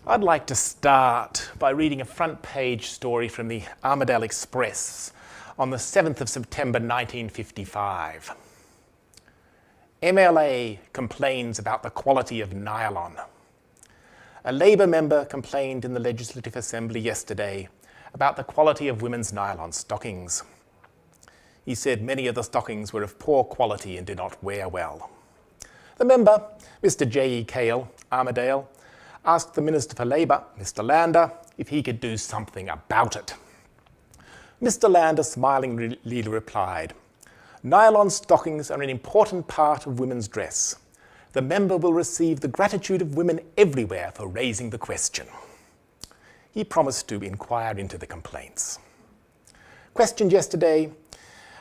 I'd like to start by reading a front page story from the Armidale Express on the 7th of September 1955. MLA complains about the quality of nylon. A Labour member complained in the Legislative Assembly yesterday about the quality of women's nylon stockings. He said many of the stockings were of poor quality and did not wear well. The member, Mr. J.E. Cale, Armidale, asked the Minister for Labour, Mr. Lander, if he could do something about it. Mr. Lander smilingly replied, "Nylon stockings are an important part of women's dress. The member will receive the gratitude of women everywhere for raising the question." He promised to inquire into the complaints. Questioned yesterday,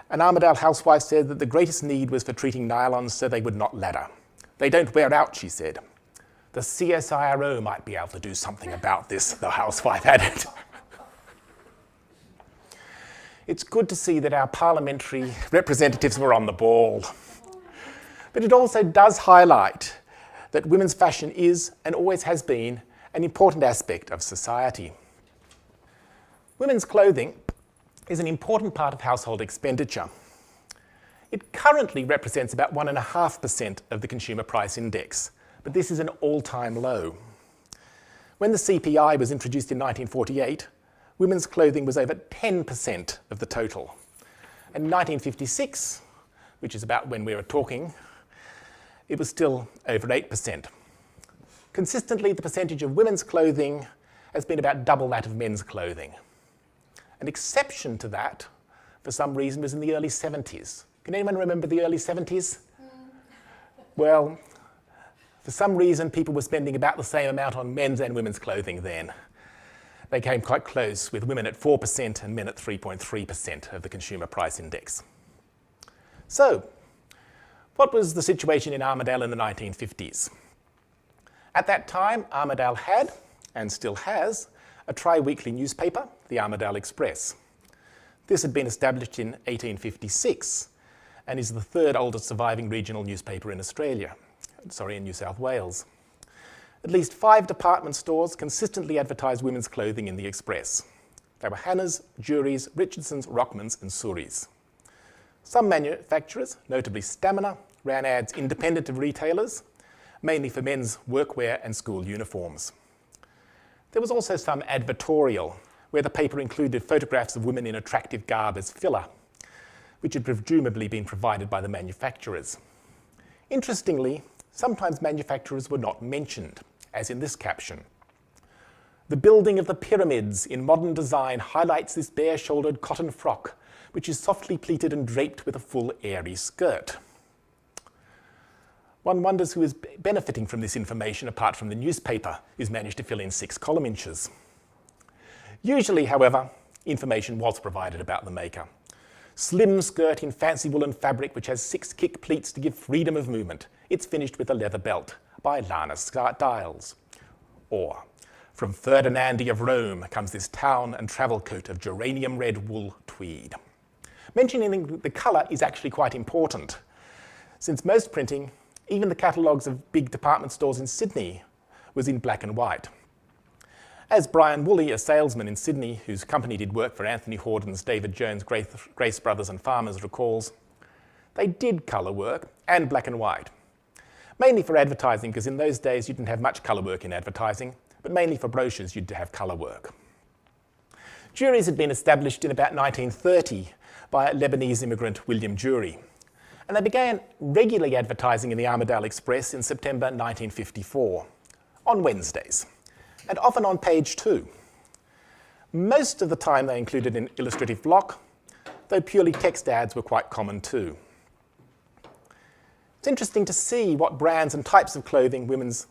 an Armidale housewife said that the greatest need was for treating nylons so they would not ladder. "They don't wear out," she said. "The CSIRO might be able to do something about this," the housewife added. It's good to see that our parliamentary representatives were on the ball. But it also does highlight that women's fashion is, and always has been, an important aspect of society. Women's clothing is an important part of household expenditure. It currently represents about 1.5% of the Consumer Price Index, but this is an all-time low. When the CPI was introduced in 1948, women's clothing was over 10% of the total. In 1956, which is about when we were talking, it was still over 8%. Consistently, the percentage of women's clothing has been about double that of men's clothing. An exception to that, for some reason, was in the early 70s. Can anyone remember the early 70s? Well, for some reason, people were spending about the same amount on men's and women's clothing then. They came quite close, with women at 4% and men at 3.3% of the Consumer Price Index. So, what was the situation in Armidale in the 1950s? At that time, Armidale had, and still has, a tri-weekly newspaper, the Armidale Express. This had been established in 1856 and is the third oldest surviving regional newspaper in in New South Wales. At least 5 department stores consistently advertised women's clothing in the Express. They were Hannah's, Jury's, Richardson's, Rockman's and Surrey's. Some manufacturers, notably Stamina, ran ads independent of retailers, mainly for men's workwear and school uniforms. There was also some advertorial, where the paper included photographs of women in attractive garb as filler, which had presumably been provided by the manufacturers. Interestingly, sometimes manufacturers were not mentioned, as in this caption. "The building of the pyramids in modern design highlights this bare-shouldered cotton frock, which is softly pleated and draped with a full airy skirt." One wonders who is benefiting from this information apart from the newspaper, who's managed to fill in 6 column inches. Usually, however, information was provided about the maker. "Slim skirt in fancy woolen fabric which has 6 kick pleats to give freedom of movement. It's finished with a leather belt by Lana Dials." Or, "From Ferdinandi of Rome comes this town and travel coat of geranium red wool tweed." Mentioning the colour is actually quite important, since most printing, even the catalogues of big department stores in Sydney, was in black and white. As Brian Woolley, a salesman in Sydney whose company did work for Anthony Horden's David Jones, Grace Brothers and Farmers, recalls, they did colour work and black and white. Mainly for advertising, because in those days you didn't have much colour work in advertising, but mainly for brochures you'd have colour work. Juries had been established in about 1930 by Lebanese immigrant William Jury, and they began regularly advertising in the Armidale Express in September 1954, on Wednesdays, and often on page 2. Most of the time they included an illustrative block, though purely text ads were quite common too. It's interesting to see what brands and types of clothing women's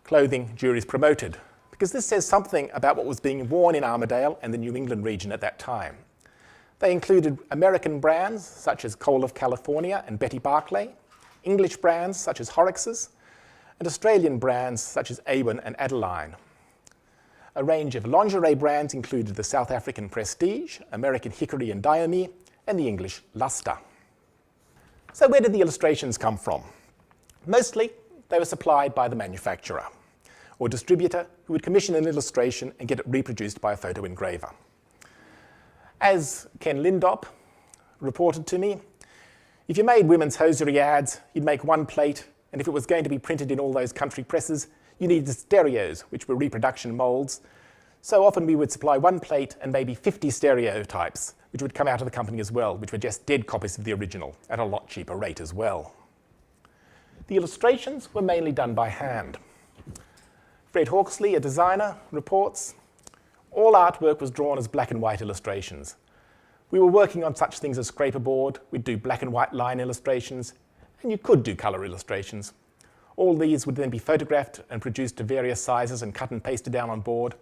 clothing juries promoted, because this says something about what was being worn in Armidale and the New England region at that time. They included American brands such as Cole of California and Betty Barclay, English brands such as Horrocks's, and Australian brands such as Awin and Adeline. A range of lingerie brands included the South African Prestige, American Hickory and Diome, and the English Luster. So where did the illustrations come from? Mostly, they were supplied by the manufacturer. or distributor who would commission an illustration and get it reproduced by a photo engraver. As Ken Lindop reported to me, if you made women's hosiery ads, you'd make one plate, and if it was going to be printed in all those country presses, you needed stereos, which were reproduction molds. So often we would supply one plate and maybe 50 stereotypes, which would come out of the company as well, which were just dead copies of the original at a lot cheaper rate as well. The illustrations were mainly done by hand. Fred Hawksley, a designer, reports, all artwork was drawn as black and white illustrations. We were working on such things as scraper board, we'd do black and white line illustrations, and you could do colour illustrations. All these would then be photographed and produced to various sizes and cut and pasted down on board,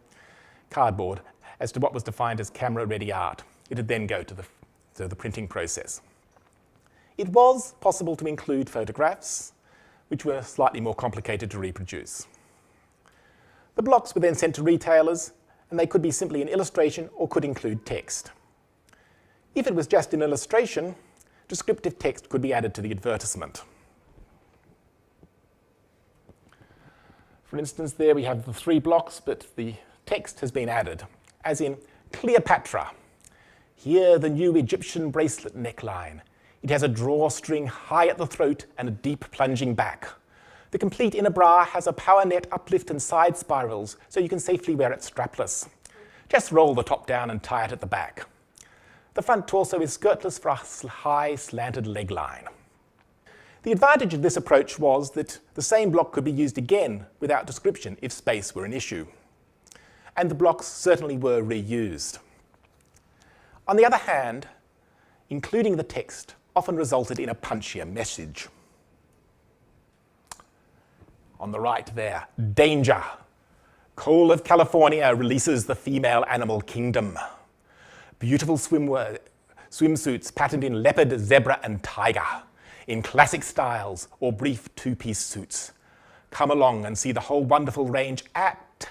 cardboard, as to what was defined as camera-ready art. It would then go to the printing process. It was possible to include photographs, which were slightly more complicated to reproduce. The blocks were then sent to retailers, and they could be simply an illustration or could include text. If it was just an illustration, descriptive text could be added to the advertisement. For instance, there we have the 3 blocks, but the text has been added, as in Cleopatra. Here the new Egyptian bracelet neckline. It has a drawstring high at the throat and a deep plunging back. The complete inner bra has a power net uplift and side spirals, so you can safely wear it strapless. Just roll the top down and tie it at the back. The front torso is skirtless for a high slanted leg line. The advantage of this approach was that the same block could be used again without description if space were an issue. And the blocks certainly were reused. On the other hand, including the text often resulted in a punchier message. On the right there, danger. Coal of California releases the female animal kingdom. Beautiful swimsuits patterned in leopard, zebra and tiger, in classic styles or brief 2-piece suits. Come along and see the whole wonderful range at.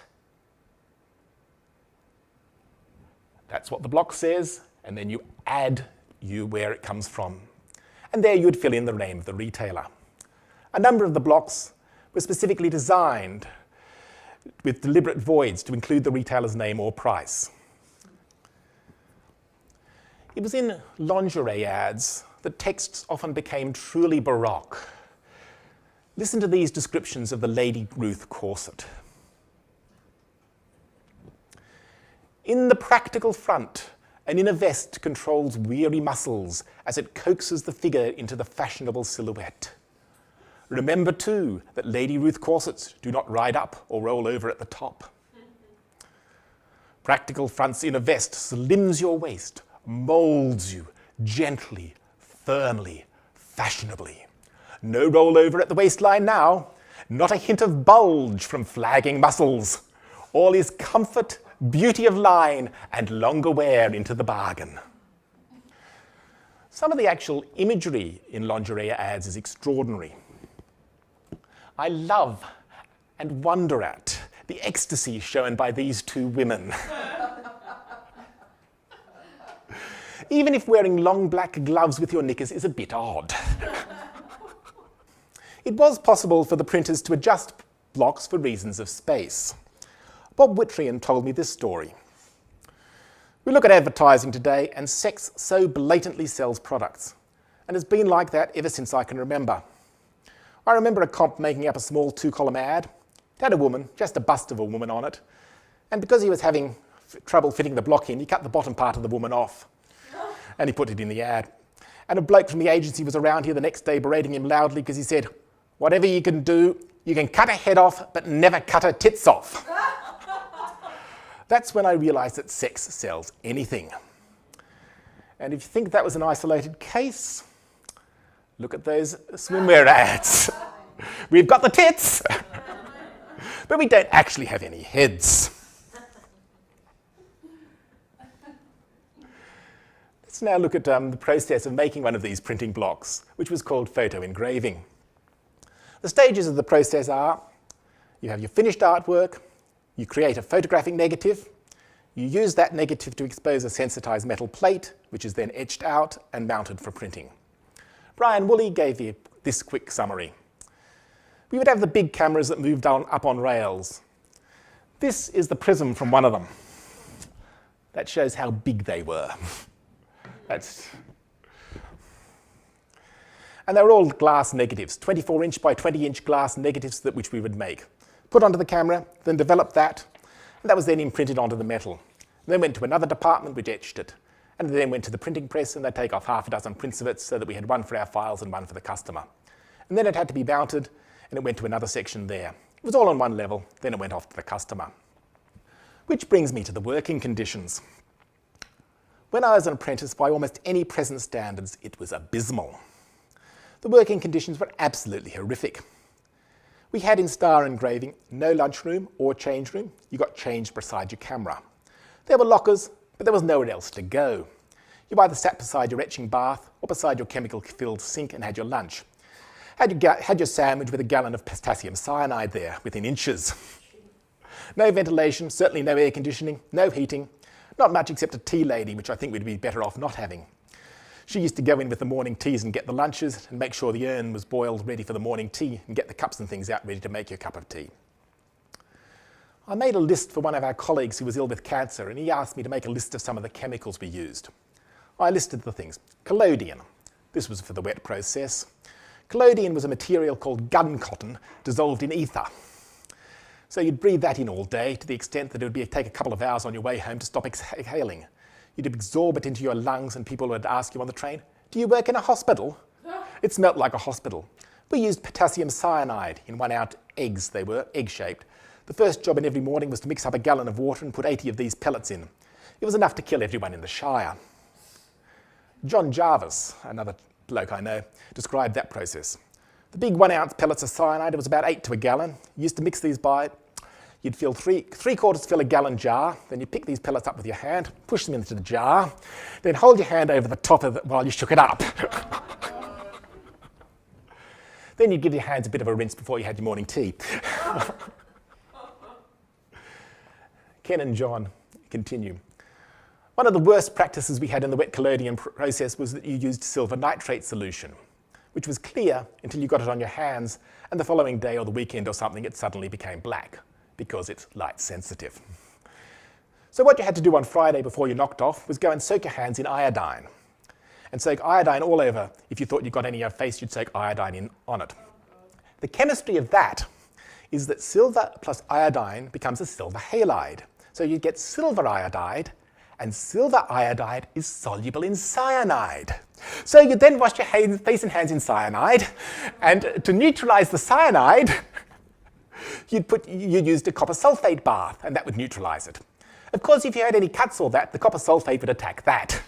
That's what the block says, and then you add where it comes from. And there you'd fill in the name of the retailer. A number of the blocks were specifically designed with deliberate voids to include the retailer's name or price. It was in lingerie ads that texts often became truly baroque. Listen to these descriptions of the Lady Ruth corset. In the practical front, an inner vest controls weary muscles as it coaxes the figure into the fashionable silhouette. Remember too that Lady Ruth corsets do not ride up or roll over at the top. Practical front's inner vest slims your waist, molds you gently, firmly, fashionably. No rollover at the waistline now, not a hint of bulge from flagging muscles. All is comfort, beauty of line, and longer wear into the bargain. Some of the actual imagery in lingerie ads is extraordinary. I love and wonder at the ecstasy shown by these 2 women. Even if wearing long black gloves with your knickers is a bit odd. It was possible for the printers to adjust blocks for reasons of space. Bob Whitrian told me this story. We look at advertising today, and sex so blatantly sells products, and it's been like that ever since I can remember. I remember a comp making up a small 2-column ad. It had a woman, just a bust of a woman on it, and because he was having trouble fitting the block in, he cut the bottom part of the woman off, and he put it in the ad. And a bloke from the agency was around here the next day berating him loudly because he said, "Whatever you can do, you can cut her head off, but never cut her tits off." That's when I realised that sex sells anything. And if you think that was an isolated case, look at those swimwear ads. We've got the tits, but we don't actually have any heads. Let's now look at the process of making one of these printing blocks, which was called photo engraving. The stages of the process are, you have your finished artwork, you create a photographic negative, you use that negative to expose a sensitized metal plate, which is then etched out and mounted for printing. Brian Woolley gave you this quick summary. We would have the big cameras that moved up on rails, This is the prism from one of them. That shows how big they were. And they were all glass negatives, 24-inch by 20-inch glass negatives which we would make. Put onto the camera, then develop that, and that was then imprinted onto the metal. And then went to another department which etched it. And then went to the printing press, and they'd take off half a dozen prints of it so that we had one for our files and one for the customer. And then it had to be mounted, and it went to another section there. It was all on one level, then it went off to the customer. Which brings me to the working conditions. When I was an apprentice, by almost any present standards, it was abysmal. The working conditions were absolutely horrific. We had in star engraving no lunchroom or change room. You got changed beside your camera. There were lockers, but there was nowhere else to go. You either sat beside your etching bath or beside your chemical-filled sink and had your lunch. Had your sandwich with a gallon of potassium cyanide there, within inches. No ventilation, certainly no air conditioning, no heating, not much except a tea lady, which I think we'd be better off not having. She used to go in with the morning teas and get the lunches and make sure the urn was boiled ready for the morning tea and get the cups and things out ready to make your cup of tea. I made a list for one of our colleagues who was ill with cancer, and he asked me to make a list of some of the chemicals we used. I listed the things. Collodion. This was for the wet process. Collodion was a material called gun cotton dissolved in ether. So you'd breathe that in all day to the extent that it would take a couple of hours on your way home to stop exhaling. You'd absorb it into your lungs, and people would ask you on the train, "Do you work in a hospital?" It smelt like a hospital. We used potassium cyanide in 1-ounce eggs. They were egg-shaped. The first job in every morning was to mix up a gallon of water and put 80 of these pellets in. It was enough to kill everyone in the Shire. John Jarvis, another bloke I know, described that process. The big 1-ounce pellets of cyanide, it was about 8 to a gallon. You used to mix these by. You'd fill three-quarters fill a gallon jar, then you pick these pellets up with your hand, push them into the jar, then hold your hand over the top of it while you shook it up. Then you'd give your hands a bit of a rinse before you had your morning tea. Ken and John continue. One of the worst practices we had in the wet collodion process was that you used silver nitrate solution, which was clear until you got it on your hands, and the following day or the weekend or something, it suddenly became black, because it's light sensitive. So what you had to do on Friday before you knocked off was go and soak your hands in iodine. And soak iodine all over. If you thought you got any on your face, you'd soak iodine on it. The chemistry of that is that silver plus iodine becomes a silver halide. So you get silver iodide, and silver iodide is soluble in cyanide. So you then wash your face and hands in cyanide, and to neutralize the cyanide, you used a copper sulfate bath, and that would neutralize it. Of course, if you had any cuts or that, the copper sulfate would attack that.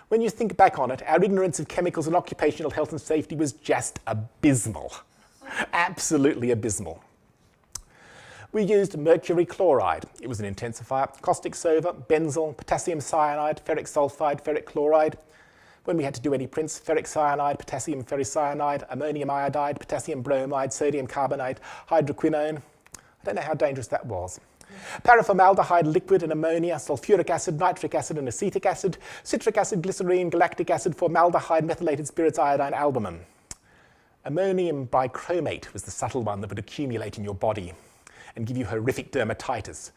When you think back on it, our ignorance of chemicals and occupational health and safety was just abysmal. Absolutely abysmal. We used mercury chloride. It was an intensifier, caustic soda, benzyl, potassium cyanide, ferric sulfide, ferric chloride. When we had to do any prints, ferric cyanide, potassium ferricyanide, ammonium iodide, potassium bromide, sodium carbonate, hydroquinone. I don't know how dangerous that was. Paraformaldehyde liquid and ammonia, sulfuric acid, nitric acid and acetic acid, citric acid, glycerine, galactic acid, formaldehyde, methylated spirits, iodine, albumin. Ammonium bichromate was the subtle one that would accumulate in your body and give you horrific dermatitis,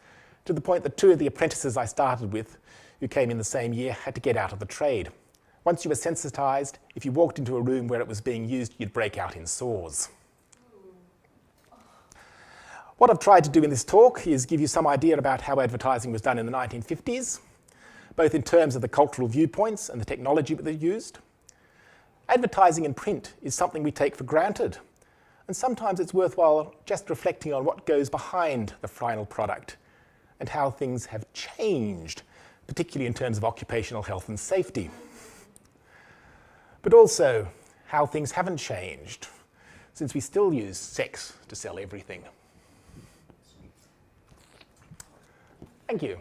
to the point that 2 of the apprentices I started with, who came in the same year, had to get out of the trade. Once you were sensitized, if you walked into a room where it was being used, you'd break out in sores. What I've tried to do in this talk is give you some idea about how advertising was done in the 1950s, both in terms of the cultural viewpoints and the technology that they used. Advertising in print is something we take for granted, and sometimes it's worthwhile just reflecting on what goes behind the final product and how things have changed, particularly in terms of occupational health and safety. But also how things haven't changed, since we still use sex to sell everything. Thank you.